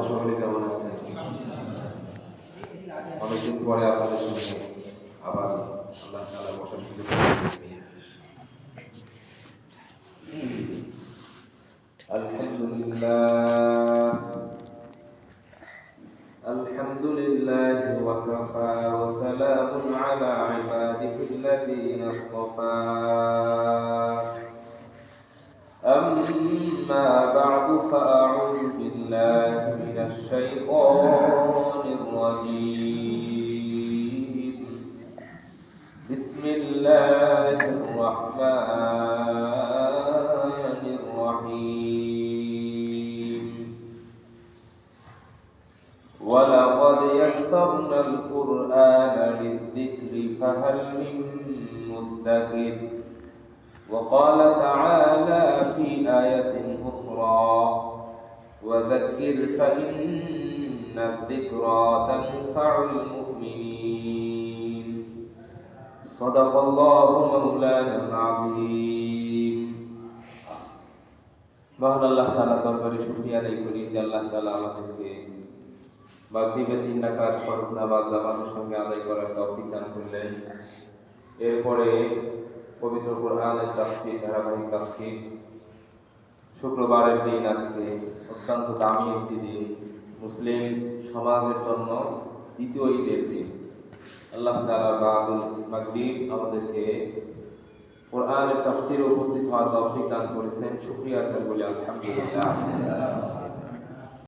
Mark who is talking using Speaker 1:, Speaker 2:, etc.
Speaker 1: আপনারা সকলে কেমন আছেন? অনেকদিন পরে আপনাদের সঙ্গে আবার আল্লাহ তাআলা বসার সুযোগ দিয়েছেন। আলহামদুলিল্লাহ ওয়া কাফা ওয়া সালামুন আলা ইবাদিহিল্লাযীনা ইসতাফা। أما بعد فأعوذ بالله من الشيطان الرجيم. بسم الله الرحمن الرحيم. ولقد يسرنا القرآن للذكر فهل من مدكر. وقال تعالى في آية أخرى وذكر فإن الذكرى تنفع المؤمنين. صدق الله مولانا العظيم. মহান আল্লাহ তাআলা দরবারে শুকরিয়া আদায় করি যে আল্লাহ তাআলা আমাদেরকে মাগরিবের 3 রাকাত ফরজ নামাজ জামাতের সঙ্গে আদায় করার তৌফিক দান করলেন। এরপরে পবিত্র কোরআনের তাফসীর, ধারাবাহিক তাফসীর, শুক্রবারের দিন আজকে অত্যন্ত দামি একটি দিন, মুসলিম সমাজের জন্য দ্বিতীয় ঈদের দিন। আল্লাহ তাআলা বাদুল মাগরিব আমাদেরকে কোরআনের তাফসীরে উপস্থিত হওয়ার তৌফিক দান করেছেন। শুকরিয়া আদায় করি আলহামদুলিল্লাহ।